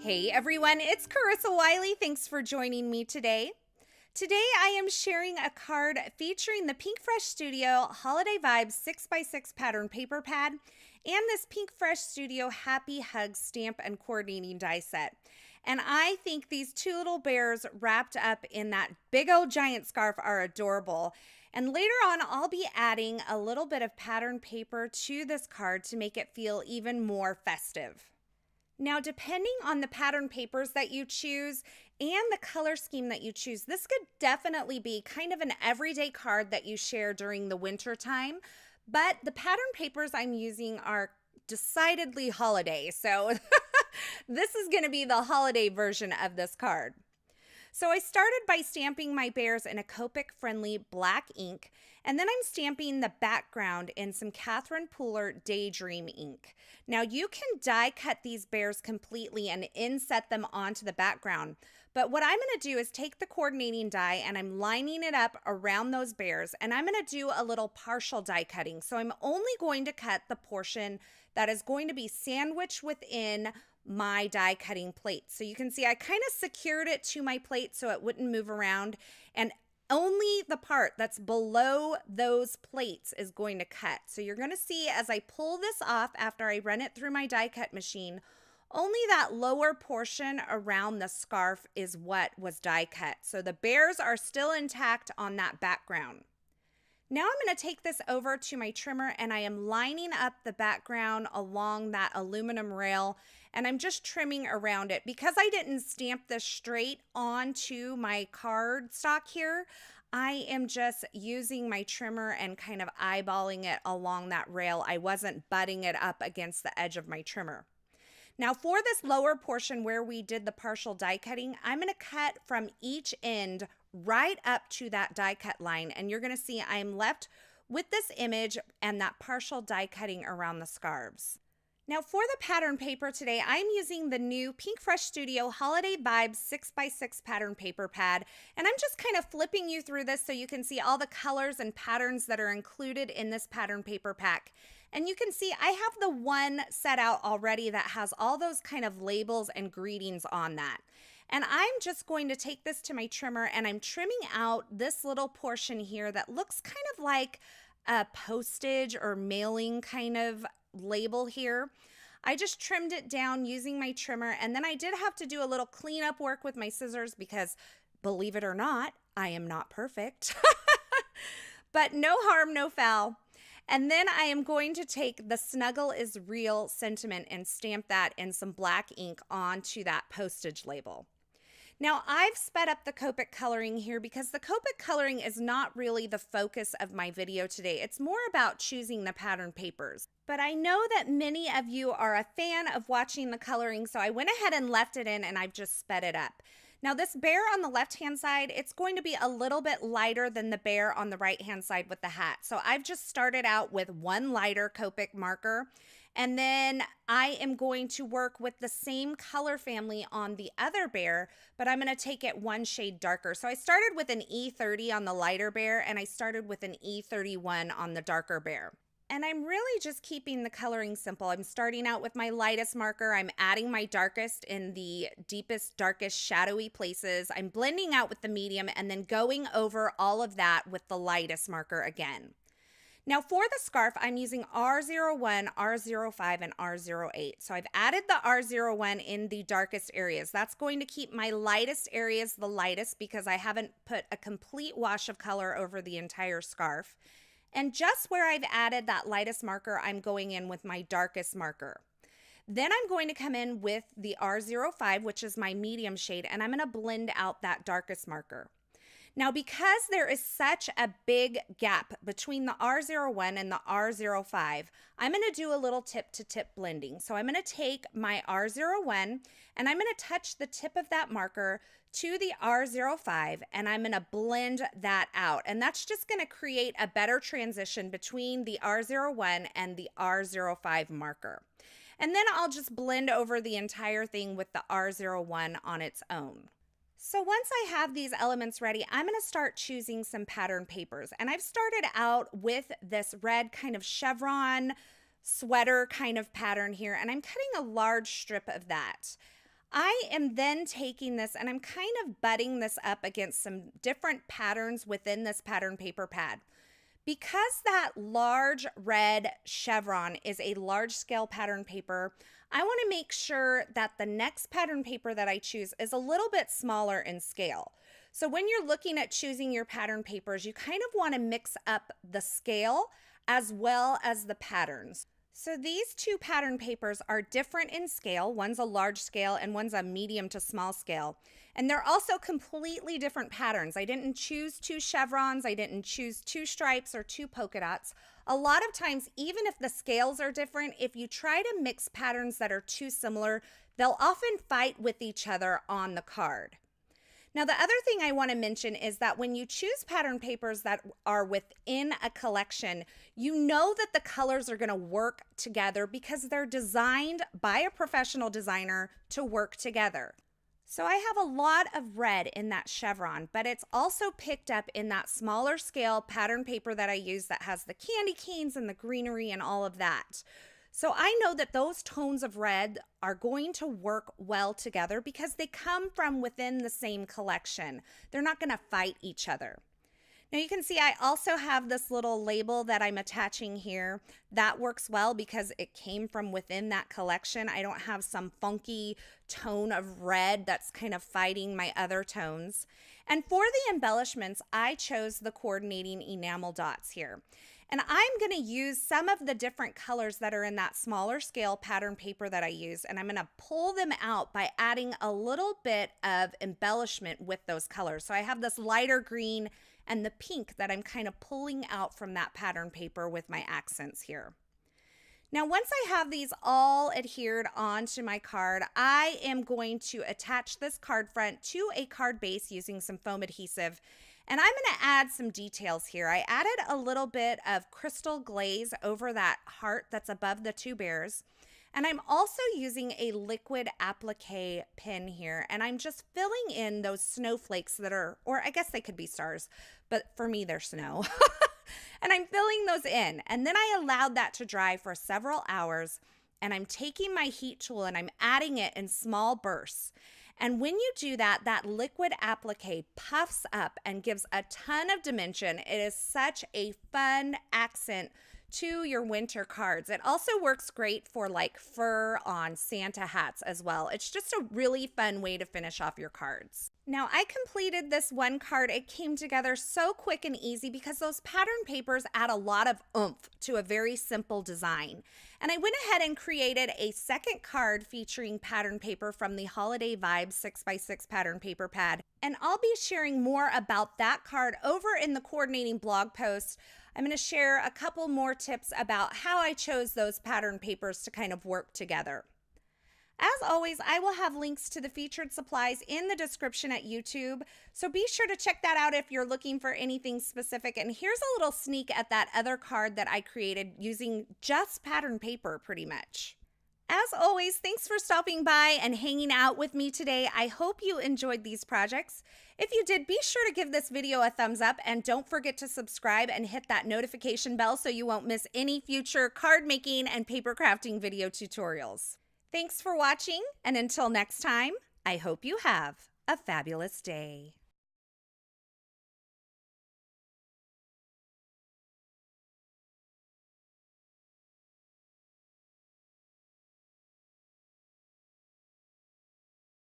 Hey everyone, it's Carissa Wiley. Thanks for joining me today. Today I am sharing a card featuring the Pinkfresh Studio Holiday Vibes 6x6 pattern paper pad and this Pinkfresh Studio Happy Hugs stamp and coordinating die set. And I think these two little bears wrapped up in that big old giant scarf are adorable. And later on, I'll be adding a little bit of pattern paper to this card to make it feel even more festive. Now, depending on the pattern papers that you choose and the color scheme that you choose, this could definitely be kind of an everyday card that you share during the winter time. But the pattern papers I'm using are decidedly holiday, so this is going to be the holiday version of this card. So I started by stamping my bears in a Copic-friendly black ink, and then I'm stamping the background in some Catherine Pooler Daydream ink. Now you can die cut these bears completely and inset them onto the background, but what I'm going to do is take the coordinating die and I'm lining it up around those bears, and I'm going to do a little partial die cutting. So I'm only going to cut the portion that is going to be sandwiched within my die cutting plate. So you can see I kind of secured it to my plate so it wouldn't move around, and only the part that's below those plates is going to cut. So you're going to see as I pull this off after I run it through my die cut machine, only that lower portion around the scarf is what was die cut. So the bears are still intact on that background. Now I'm going to take this over to my trimmer and I am lining up the background along that aluminum rail, and I'm just trimming around it. Because I didn't stamp this straight onto my card stock here, I am just using my trimmer and kind of eyeballing it along that rail. I wasn't butting it up against the edge of my trimmer. Now for this lower portion where we did the partial die cutting, I'm going to cut from each end right up to that die cut line, and you're going to see I'm left with this image and that partial die cutting around the scarves. Now for the pattern paper today, I'm using the new Pinkfresh Studio Holiday Vibes 6x6 pattern paper pad, and I'm just kind of flipping you through this so you can see all the colors and patterns that are included in this pattern paper pack. And you can see I have the one set out already that has all those kind of labels and greetings on that. And I'm just going to take this to my trimmer and I'm trimming out this little portion here that looks kind of like a postage or mailing kind of label here. I just trimmed it down using my trimmer, and then I did have to do a little cleanup work with my scissors because, believe it or not, I am not perfect. But no harm, no foul. And then I am going to take the Snuggle is Real sentiment and stamp that in some black ink onto that postage label. Now I've sped up the Copic coloring here because the Copic coloring is not really the focus of my video today. It's more about choosing the pattern papers. But I know that many of you are a fan of watching the coloring, so I went ahead and left it in and I've just sped it up. Now this bear on the left-hand side, it's going to be a little bit lighter than the bear on the right-hand side with the hat. So I've just started out with one lighter Copic marker, and then I am going to work with the same color family on the other bear, but I'm going to take it one shade darker. So I started with an E30 on the lighter bear, and I started with an E31 on the darker bear. And I'm really just keeping the coloring simple. I'm starting out with my lightest marker. I'm adding my darkest in the deepest, darkest, shadowy places. I'm blending out with the medium and then going over all of that with the lightest marker again. Now for the scarf, I'm using R01, R05, and R08. So I've added the R01 in the darkest areas. That's going to keep my lightest areas the lightest because I haven't put a complete wash of color over the entire scarf. And just where I've added that lightest marker, I'm going in with my darkest marker. Then I'm going to come in with the R05, which is my medium shade, and I'm going to blend out that darkest marker. Now, because there is such a big gap between the R01 and the R05, I'm going to do a little tip-to-tip blending. So I'm going to take my R01 and I'm going to touch the tip of that marker to the R05 and I'm going to blend that out. And that's just going to create a better transition between the R01 and the R05 marker. And then I'll just blend over the entire thing with the R01 on its own. So once I have these elements ready, I'm going to start choosing some pattern papers. And I've started out with this red kind of chevron sweater kind of pattern here, and I'm cutting a large strip of that. I am then taking this and I'm kind of butting this up against some different patterns within this pattern paper pad. Because that large red chevron is a large scale pattern paper, I want to make sure that the next pattern paper that I choose is a little bit smaller in scale. So when you're looking at choosing your pattern papers, you kind of want to mix up the scale as well as the patterns. So these two pattern papers are different in scale. One's a large scale and one's a medium to small scale. And they're also completely different patterns. I didn't choose two chevrons. I didn't choose two stripes or two polka dots. A lot of times, even if the scales are different, if you try to mix patterns that are too similar, they'll often fight with each other on the card. Now, the other thing I want to mention is that when you choose pattern papers that are within a collection, you know that the colors are going to work together because they're designed by a professional designer to work together. So I have a lot of red in that chevron, but it's also picked up in that smaller scale pattern paper that I use that has the candy canes and the greenery and all of that. So I know that those tones of red are going to work well together because they come from within the same collection. They're not going to fight each other. Now you can see I also have this little label that I'm attaching here. That works well because it came from within that collection. I don't have some funky tone of red that's kind of fighting my other tones. And for the embellishments, I chose the coordinating enamel dots here. And I'm going to use some of the different colors that are in that smaller scale pattern paper that I use, and I'm going to pull them out by adding a little bit of embellishment with those colors. So I have this lighter green and the pink that I'm kind of pulling out from that pattern paper with my accents here. Now, once I have these all adhered onto my card, I am going to attach this card front to a card base using some foam adhesive. And I'm going to add some details here. I added a little bit of crystal glaze over that heart that's above the two bears. And I'm also using a liquid applique pen here. And I'm just filling in those snowflakes that are, or I guess they could be stars, but for me, they're snow. And I'm filling those in. And then I allowed that to dry for several hours. And I'm taking my heat tool and I'm adding it in small bursts. And when you do that, that liquid applique puffs up and gives a ton of dimension. It is such a fun accent to your winter cards. It also works great for like fur on Santa hats as well. It's just a really fun way to finish off your cards. Now, I completed this one card. It came together so quick and easy because those pattern papers add a lot of oomph to a very simple design. And I went ahead and created a second card featuring pattern paper from the Holiday Vibes 6x6 pattern paper pad. And I'll be sharing more about that card over in the coordinating blog post. I'm going to share a couple more tips about how I chose those pattern papers to kind of work together. As always, I will have links to the featured supplies in the description at YouTube, so be sure to check that out if you're looking for anything specific. And here's a little sneak at that other card that I created using just pattern paper pretty much. As always, thanks for stopping by and hanging out with me today. I hope you enjoyed these projects. If you did, be sure to give this video a thumbs up and don't forget to subscribe and hit that notification bell so you won't miss any future card making and paper crafting video tutorials. Thanks for watching, and until next time, I hope you have a fabulous day.